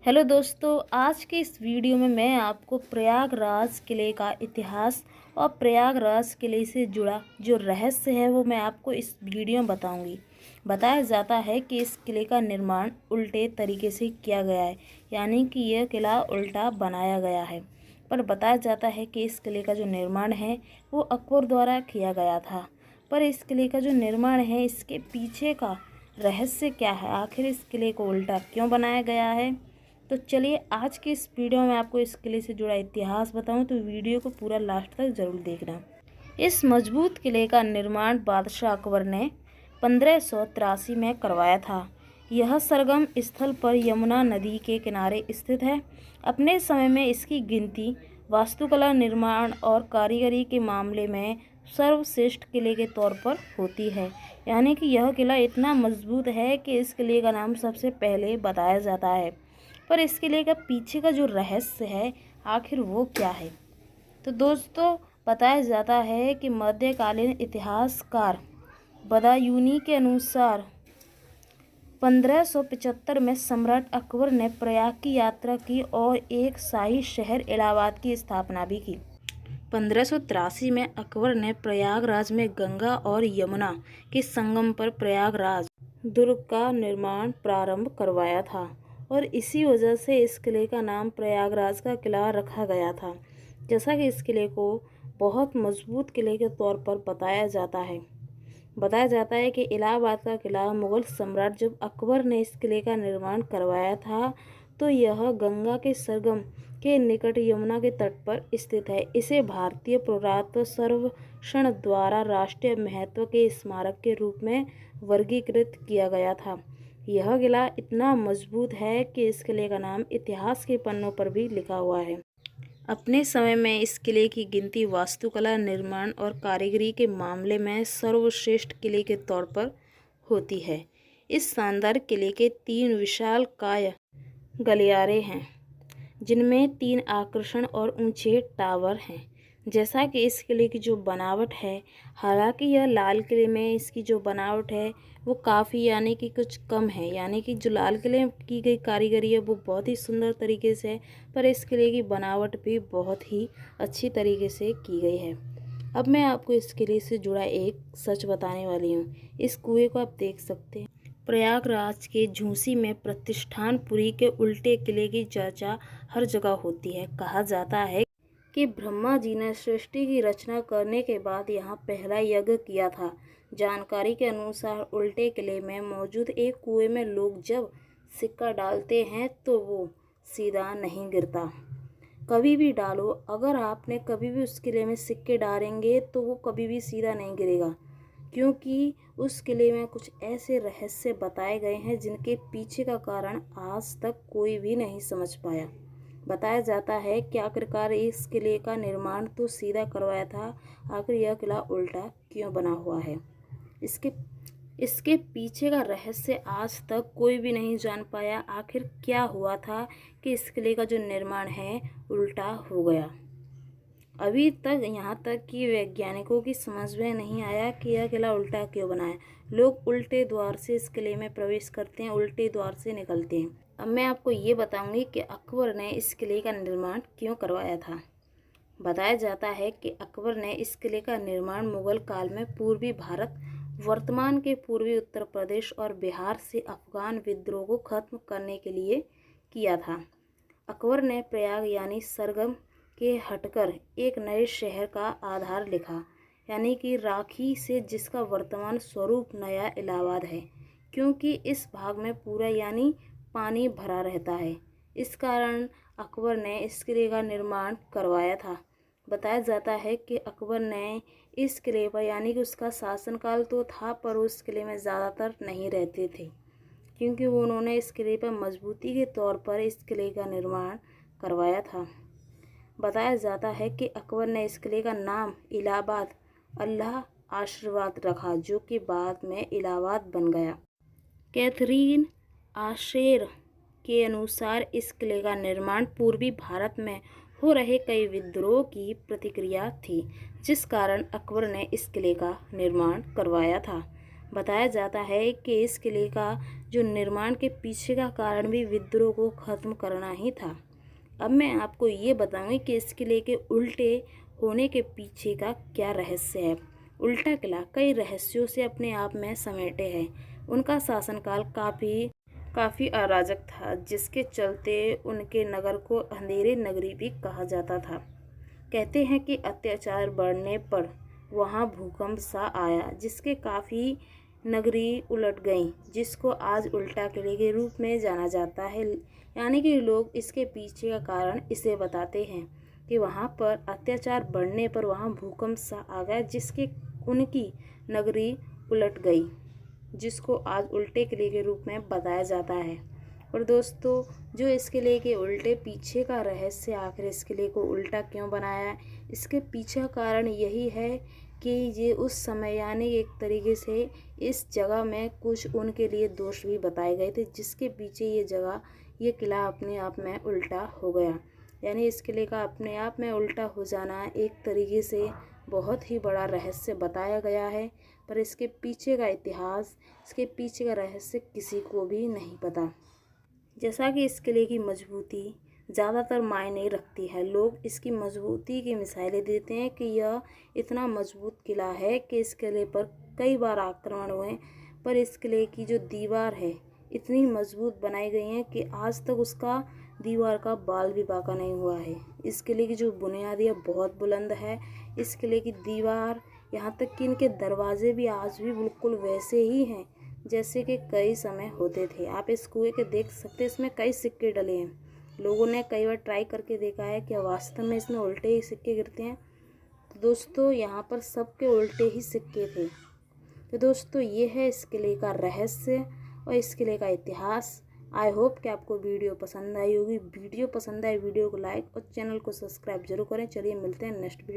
Hello दोस्तों, आज के इस वीडियो में मैं आपको प्रयागराज किले का इतिहास और प्रयागराज किले से जुड़ा जो रहस्य है वो मैं आपको इस वीडियो में बताऊंगी। बताया जाता है कि इस किले का निर्माण उल्टे तरीके से किया गया है, यानी कि यह किला उल्टा बनाया गया है। पर बताया जाता है कि इस किले का जो निर्माण है वो अकबर द्वारा किया गया था। पर इस किले का जो निर्माण है, इसके पीछे का रहस्य क्या है, आखिर इस किले को उल्टा क्यों बनाया गया है। तो चलिए आज की इस वीडियो में आपको इस किले से जुड़ा इतिहास बताऊं, तो वीडियो को पूरा लास्ट तक ज़रूर देखना। इस मजबूत किले का निर्माण बादशाह अकबर ने 1583 में करवाया था। यह सरगम स्थल पर यमुना नदी के किनारे स्थित है। अपने समय में इसकी गिनती वास्तुकला, निर्माण और कारीगरी के मामले में सर्वश्रेष्ठ किले के तौर पर होती है। यानी कि यह किला इतना मजबूत है कि इस किले का नाम सबसे पहले बताया जाता है। पर इस किले का पीछे का जो रहस्य है, आखिर वो क्या है। तो दोस्तों, बताया जाता है कि मध्यकालीन इतिहासकार बदायूनी के अनुसार 1575 में सम्राट अकबर ने प्रयाग की यात्रा की और एक शाही शहर इलाहाबाद की स्थापना भी की। 1583 में अकबर ने प्रयागराज में गंगा और यमुना के संगम पर प्रयागराज दुर्ग का निर्माण प्रारंभ करवाया था और इसी वजह से इस किले का नाम प्रयागराज का किला रखा गया था। जैसा कि इस किले को बहुत मजबूत किले के तौर पर बताया जाता है। बताया जाता है कि इलाहाबाद का किला मुगल सम्राट जब अकबर ने इस किले का निर्माण करवाया था, तो यह गंगा के सरगम के निकट यमुना के तट पर स्थित है। इसे भारतीय पुरातत्व सर्वेक्षण द्वारा राष्ट्रीय महत्व के स्मारक के रूप में वर्गीकृत किया गया था। यह किला इतना मजबूत है कि इस किले का नाम इतिहास के पन्नों पर भी लिखा हुआ है। अपने समय में इस किले की गिनती वास्तुकला, निर्माण और कारीगरी के मामले में सर्वश्रेष्ठ किले के तौर पर होती है। इस शानदार किले के 3 विशालकाय गलियारे हैं, जिनमें 3 आकर्षण और ऊंचे टावर हैं। जैसा कि इस किले की जो बनावट है, हालांकि यह लाल किले में इसकी जो बनावट है वो काफ़ी यानी कि कुछ कम है, यानी कि जो लाल किले में की गई कारीगरी है वो बहुत ही सुंदर तरीके से है, पर इस किले की बनावट भी बहुत ही अच्छी तरीके से की गई है। अब मैं आपको इस किले से जुड़ा एक सच बताने वाली हूँ। इस कुएं को आप देख सकते हैं। प्रयागराज के झूसी में प्रतिष्ठानपुरी के उल्टे किले की चर्चा हर जगह होती है। कहा जाता है कि ब्रह्मा जी ने सृष्टि की रचना करने के बाद यहाँ पहला यज्ञ किया था। जानकारी के अनुसार उल्टे किले में मौजूद एक कुएं में लोग जब सिक्का डालते हैं तो वो सीधा नहीं गिरता। कभी भी डालो, अगर आपने कभी भी उस किले में सिक्के डालेंगे तो वो कभी भी सीधा नहीं गिरेगा, क्योंकि उस किले में कुछ ऐसे रहस्य बताए गए हैं जिनके पीछे का कारण आज तक कोई भी नहीं समझ पाया। बताया जाता है कि आखिरकार इस किले का निर्माण तो सीधा करवाया था, आखिर यह किला उल्टा क्यों बना हुआ है, इसके पीछे का रहस्य आज तक कोई भी नहीं जान पाया। आखिर क्या हुआ था कि इस किले का जो निर्माण है उल्टा हो गया। अभी तक यहाँ तक कि वैज्ञानिकों की समझ में नहीं आया कि यह किला उल्टा क्यों बना है। लोग उल्टे द्वार से इस किले में प्रवेश करते हैं, उल्टे द्वार से निकलते हैं। अब मैं आपको ये बताऊंगी कि अकबर ने इस किले का निर्माण क्यों करवाया था। बताया जाता है कि अकबर ने इस किले का निर्माण मुगल काल में पूर्वी भारत, वर्तमान के पूर्वी उत्तर प्रदेश और बिहार से अफगान विद्रोह को खत्म करने के लिए किया था। अकबर ने प्रयाग यानी सरगम के हटकर एक नए शहर का आधार लिखा, यानी कि राखी से, जिसका वर्तमान स्वरूप नया इलाहाबाद है, क्योंकि इस भाग में पूरा यानी पानी भरा रहता है। इस कारण अकबर ने इस किले का निर्माण करवाया था। बताया जाता है कि अकबर ने इस किले पर, यानी कि उसका शासनकाल तो था, पर उस किले में ज़्यादातर नहीं रहते थे, क्योंकि उन्होंने इस किले पर मजबूती के तौर पर इस किले का निर्माण करवाया था। बताया जाता है कि अकबर ने इस किले का नाम इलाहाबाद अल्लाह आशीर्वाद रखा, जो कि बाद में इलाहाबाद बन गया। कैथरीन आशेर के अनुसार इस किले का निर्माण पूर्वी भारत में हो रहे कई विद्रोह की प्रतिक्रिया थी, जिस कारण अकबर ने इस किले का निर्माण करवाया था। बताया जाता है कि इस किले का जो निर्माण के पीछे का कारण भी विद्रोह को खत्म करना ही था। अब मैं आपको ये बताऊंगी कि इस किले के उल्टे होने के पीछे का क्या रहस्य है। उल्टा किला कई रहस्यों से अपने आप में समेटे है। उनका शासनकाल काफ़ी अराजक था, जिसके चलते उनके नगर को अंधेरे नगरी भी कहा जाता था। कहते हैं कि अत्याचार बढ़ने पर वहाँ भूकंप सा आया, जिसके काफ़ी नगरी उलट गई, जिसको आज उल्टा किले के रूप में जाना जाता है। यानी कि लोग इसके पीछे का कारण इसे बताते हैं कि वहाँ पर अत्याचार बढ़ने पर वहाँ भूकंप सा आ गया, जिसके उनकी नगरी उलट गई, जिसको आज उल्टे किले के रूप में बताया जाता है। और दोस्तों, जो इस किले के उल्टे पीछे का रहस्य, आखिर इस किले को उल्टा क्यों बनाया, इसके पीछे का कारण यही है कि ये उस समय यानी एक तरीके से इस जगह में कुछ उनके लिए दोष भी बताए गए थे, जिसके पीछे ये किला अपने आप में उल्टा हो गया। यानी इस किले का अपने आप में उल्टा हो जाना एक तरीके से बहुत ही बड़ा रहस्य बताया गया है, पर इसके पीछे का इतिहास, इसके पीछे का रहस्य किसी को भी नहीं पता। जैसा कि इस किले की मजबूती ज़्यादातर मायने रखती है। लोग इसकी मजबूती की मिसालें देते हैं कि यह इतना मजबूत किला है कि इस किले पर कई बार आक्रमण हुए, पर इस किले की जो दीवार है इतनी मजबूत बनाई गई है कि आज तक उसका दीवार का बाल भी बांका नहीं हुआ है। इस किले की जो बुनियादी है बहुत बुलंद है। इस किले की दीवार, यहाँ तक कि इनके दरवाजे भी आज भी बिल्कुल वैसे ही हैं जैसे कि कई समय होते थे। आप इस कुएं के देख सकते हैं, इसमें कई सिक्के डले हैं। लोगों ने कई बार ट्राई करके देखा है कि वास्तव में इसमें उल्टे ही सिक्के गिरते हैं। तो दोस्तों, यहाँ पर सबके उल्टे ही सिक्के थे। तो दोस्तों, ये है इस किले का रहस्य और इस किले का इतिहास। आई होप कि आपको वीडियो पसंद आई होगी। वीडियो पसंद आए वीडियो को लाइक और चैनल को सब्सक्राइब जरूर करें। चलिए मिलते हैं नेक्स्ट वीडियो।